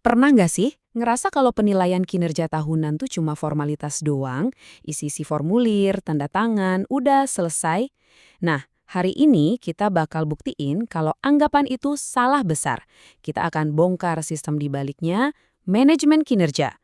Pernah nggak sih ngerasa kalau penilaian kinerja tahunan tuh cuma formalitas doang, isi-isi formulir, tanda tangan, udah selesai? Nah, hari ini kita bakal buktiin kalau anggapan itu salah besar. Kita akan bongkar sistem di baliknya, manajemen kinerja.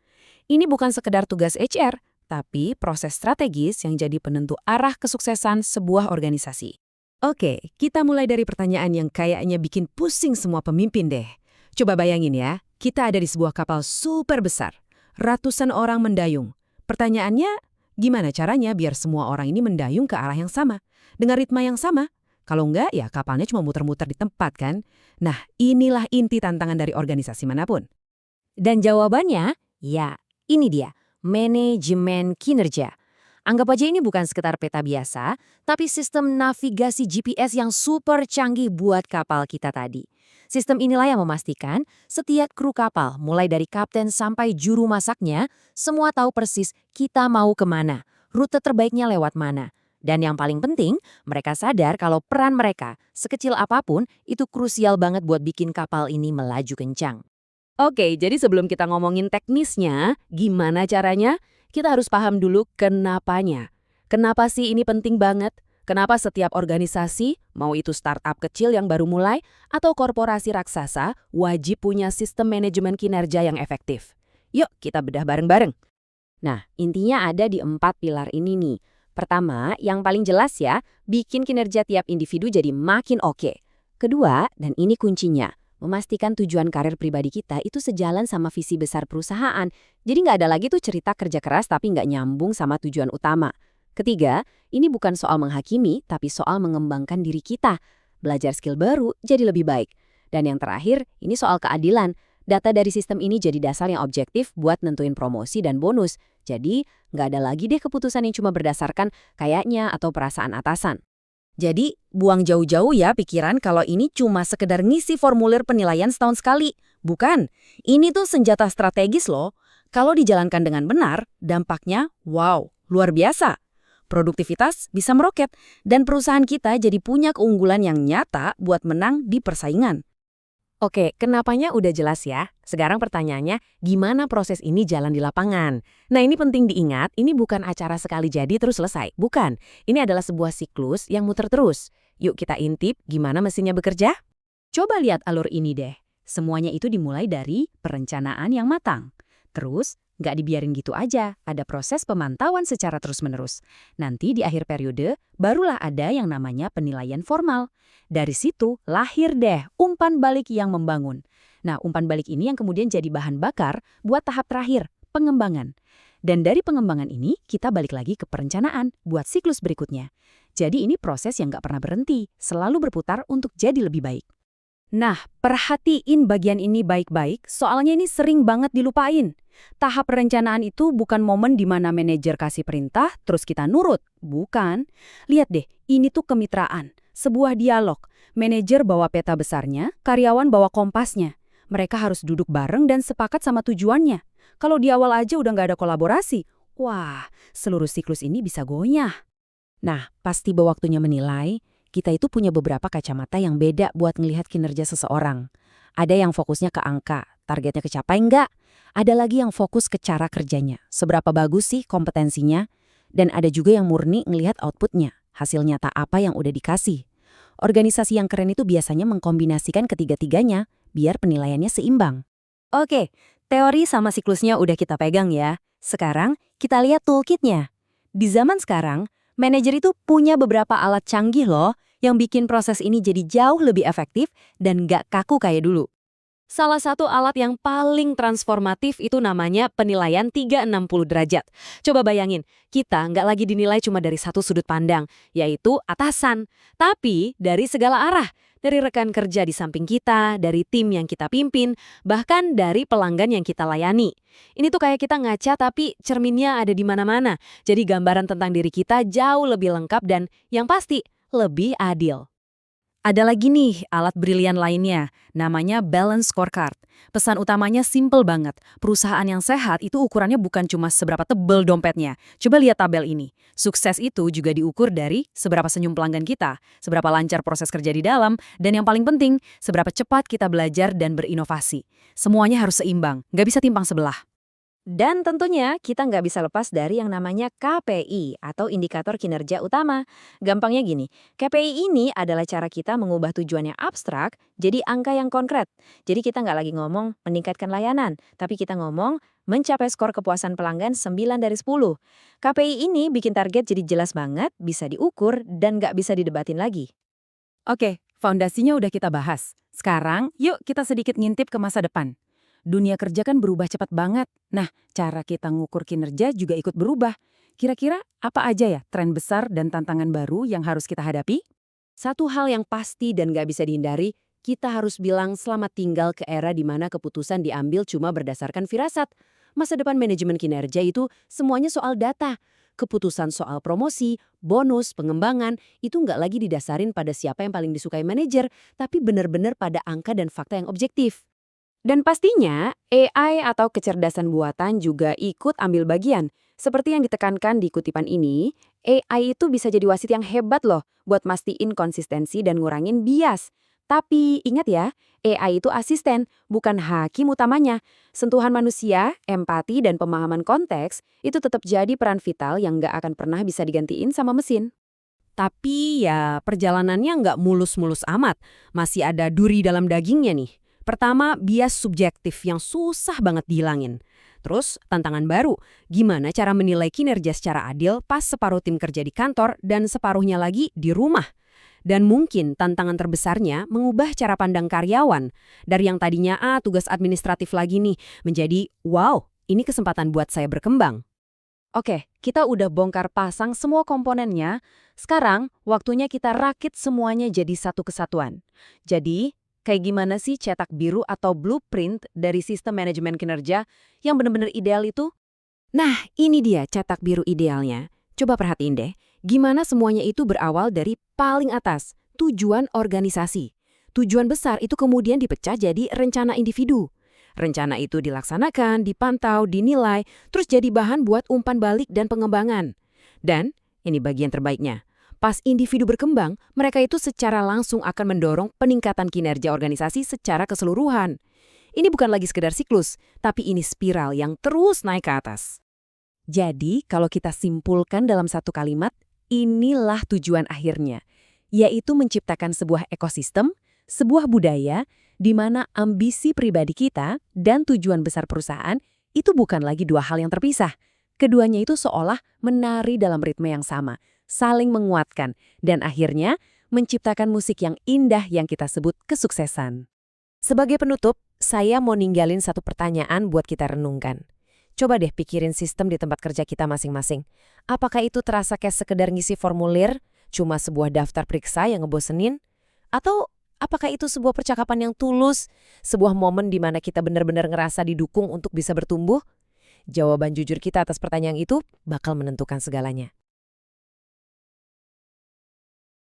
Ini bukan sekedar tugas HR, tapi proses strategis yang jadi penentu arah kesuksesan sebuah organisasi. Oke, kita mulai dari pertanyaan yang kayaknya bikin pusing semua pemimpin deh. Coba bayangin ya, kita ada di sebuah kapal super besar. Ratusan orang mendayung. Pertanyaannya, gimana caranya biar semua orang ini mendayung ke arah yang sama? Dengan ritma yang sama? Kalau enggak, ya kapalnya cuma muter-muter di tempat kan? Nah, inilah inti tantangan dari organisasi manapun. Dan jawabannya, ya, ini dia, manajemen kinerja. Anggap aja ini bukan sekedar peta biasa, tapi sistem navigasi GPS yang super canggih buat kapal kita tadi. Sistem inilah yang memastikan setiap kru kapal, mulai dari kapten sampai juru masaknya, semua tahu persis kita mau kemana, rute terbaiknya lewat mana. Dan yang paling penting, mereka sadar kalau peran mereka, sekecil apapun, itu krusial banget buat bikin kapal ini melaju kencang. Oke, jadi sebelum kita ngomongin teknisnya, gimana caranya? Kita harus paham dulu kenapanya. Kenapa sih ini penting banget? Kenapa setiap organisasi, mau itu startup kecil yang baru mulai, atau korporasi raksasa, wajib punya sistem manajemen kinerja yang efektif? Yuk, kita bedah bareng-bareng. Nah, intinya ada di 4 pilar ini nih. Pertama, yang paling jelas ya, bikin kinerja tiap individu jadi makin oke. Kedua, dan ini kuncinya, memastikan tujuan karir pribadi kita itu sejalan sama visi besar perusahaan. Jadi nggak ada lagi tuh cerita kerja keras tapi nggak nyambung sama tujuan utama. Ketiga, ini bukan soal menghakimi, tapi soal mengembangkan diri kita. Belajar skill baru jadi lebih baik. Dan yang terakhir, ini soal keadilan. Data dari sistem ini jadi dasar yang objektif buat nentuin promosi dan bonus. Jadi, nggak ada lagi deh keputusan yang cuma berdasarkan kayaknya atau perasaan atasan. Jadi, buang jauh-jauh ya pikiran kalau ini cuma sekedar ngisi formulir penilaian setahun sekali. Bukan, ini tuh senjata strategis loh. Kalau dijalankan dengan benar, dampaknya wow, luar biasa. Produktivitas bisa meroket, dan perusahaan kita jadi punya keunggulan yang nyata buat menang di persaingan. Oke, kenapanya udah jelas ya. Sekarang pertanyaannya, gimana proses ini jalan di lapangan? Nah, ini penting diingat, ini bukan acara sekali jadi terus selesai. Bukan, ini adalah sebuah siklus yang muter terus. Yuk kita intip gimana mesinnya bekerja? Coba lihat alur ini deh. Semuanya itu dimulai dari perencanaan yang matang. Terus, nggak dibiarin gitu aja, ada proses pemantauan secara terus-menerus. Nanti di akhir periode, barulah ada yang namanya penilaian formal. Dari situ, lahir deh umpan balik yang membangun. Nah, umpan balik ini yang kemudian jadi bahan bakar buat tahap terakhir, pengembangan. Dan dari pengembangan ini, kita balik lagi ke perencanaan buat siklus berikutnya. Jadi ini proses yang nggak pernah berhenti, selalu berputar untuk jadi lebih baik. Nah, perhatiin bagian ini baik-baik, soalnya ini sering banget dilupain. Tahap perencanaan itu bukan momen di mana manajer kasih perintah, terus kita nurut. Bukan. Lihat deh, ini tuh kemitraan. Sebuah dialog. Manajer bawa peta besarnya, karyawan bawa kompasnya. Mereka harus duduk bareng dan sepakat sama tujuannya. Kalau di awal aja udah nggak ada kolaborasi, wah, seluruh siklus ini bisa goyah. Nah, pas tiba waktunya menilai, kita itu punya beberapa kacamata yang beda buat ngelihat kinerja seseorang. Ada yang fokusnya ke angka, targetnya kecapai nggak? Ada lagi yang fokus ke cara kerjanya, seberapa bagus sih kompetensinya? Dan ada juga yang murni ngelihat outputnya, hasil nyata apa yang udah dikasih. Organisasi yang keren itu biasanya mengkombinasikan ketiga-tiganya, biar penilaiannya seimbang. Oke, teori sama siklusnya udah kita pegang ya. Sekarang kita lihat toolkitnya. Di zaman sekarang, manajer itu punya beberapa alat canggih loh yang bikin proses ini jadi jauh lebih efektif dan nggak kaku kayak dulu. Salah satu alat yang paling transformatif itu namanya penilaian 360 derajat. Coba bayangin, kita nggak lagi dinilai cuma dari satu sudut pandang, yaitu atasan. Tapi dari segala arah, dari rekan kerja di samping kita, dari tim yang kita pimpin, bahkan dari pelanggan yang kita layani. Ini tuh kayak kita ngaca tapi cerminnya ada di mana-mana. Jadi gambaran tentang diri kita jauh lebih lengkap dan yang pasti lebih adil. Ada lagi nih alat brilian lainnya, namanya Balance Scorecard. Pesan utamanya simple banget. Perusahaan yang sehat itu ukurannya bukan cuma seberapa tebel dompetnya. Coba lihat tabel ini. Sukses itu juga diukur dari seberapa senyum pelanggan kita, seberapa lancar proses kerja di dalam, dan yang paling penting, seberapa cepat kita belajar dan berinovasi. Semuanya harus seimbang, nggak bisa timpang sebelah. Dan tentunya kita nggak bisa lepas dari yang namanya KPI atau indikator kinerja utama. Gampangnya gini, KPI ini adalah cara kita mengubah tujuan yang abstrak jadi angka yang konkret. Jadi kita nggak lagi ngomong meningkatkan layanan, tapi kita ngomong mencapai skor kepuasan pelanggan 9 dari 10. KPI ini bikin target jadi jelas banget, bisa diukur, dan nggak bisa didebatin lagi. Oke, fondasinya udah kita bahas. Sekarang, yuk kita sedikit ngintip ke masa depan. Dunia kerja kan berubah cepat banget. Nah, cara kita ngukur kinerja juga ikut berubah. Kira-kira apa aja ya tren besar dan tantangan baru yang harus kita hadapi? Satu hal yang pasti dan gak bisa dihindari, kita harus bilang selamat tinggal ke era di mana keputusan diambil cuma berdasarkan firasat. Masa depan manajemen kinerja itu semuanya soal data. Keputusan soal promosi, bonus, pengembangan, itu nggak lagi didasarin pada siapa yang paling disukai manajer, tapi benar-benar pada angka dan fakta yang objektif. Dan pastinya, AI atau kecerdasan buatan juga ikut ambil bagian. Seperti yang ditekankan di kutipan ini, AI itu bisa jadi wasit yang hebat loh buat mastiin konsistensi dan ngurangin bias. Tapi ingat ya, AI itu asisten, bukan hakim utamanya. Sentuhan manusia, empati, dan pemahaman konteks itu tetap jadi peran vital yang nggak akan pernah bisa digantiin sama mesin. Tapi ya perjalanannya nggak mulus-mulus amat. Masih ada duri dalam dagingnya nih. Pertama, bias subjektif yang susah banget dihilangin. Terus, tantangan baru, gimana cara menilai kinerja secara adil pas separuh tim kerja di kantor dan separuhnya lagi di rumah. Dan mungkin tantangan terbesarnya mengubah cara pandang karyawan. Dari yang tadinya, tugas administratif lagi nih, menjadi, wow, ini kesempatan buat saya berkembang. Oke, kita udah bongkar pasang semua komponennya. Sekarang, waktunya kita rakit semuanya jadi satu kesatuan. Jadi, kayak gimana sih cetak biru atau blueprint dari sistem manajemen kinerja yang benar-benar ideal itu? Nah, ini dia cetak biru idealnya. Coba perhatiin deh, gimana semuanya itu berawal dari paling atas, tujuan organisasi. Tujuan besar itu kemudian dipecah jadi rencana individu. Rencana itu dilaksanakan, dipantau, dinilai, terus jadi bahan buat umpan balik dan pengembangan. Dan, ini bagian terbaiknya, pas individu berkembang, mereka itu secara langsung akan mendorong peningkatan kinerja organisasi secara keseluruhan. Ini bukan lagi sekedar siklus, tapi ini spiral yang terus naik ke atas. Jadi, kalau kita simpulkan dalam satu kalimat, inilah tujuan akhirnya, yaitu menciptakan sebuah ekosistem, sebuah budaya, di mana ambisi pribadi kita dan tujuan besar perusahaan itu bukan lagi dua hal yang terpisah. Keduanya itu seolah menari dalam ritme yang sama, saling menguatkan, dan akhirnya menciptakan musik yang indah yang kita sebut kesuksesan. Sebagai penutup, saya mau ninggalin satu pertanyaan buat kita renungkan. Coba deh pikirin sistem di tempat kerja kita masing-masing. Apakah itu terasa kayak sekedar ngisi formulir, cuma sebuah daftar periksa yang ngebosenin? Atau apakah itu sebuah percakapan yang tulus, sebuah momen di mana kita benar-benar ngerasa didukung untuk bisa bertumbuh? Jawaban jujur kita atas pertanyaan itu bakal menentukan segalanya.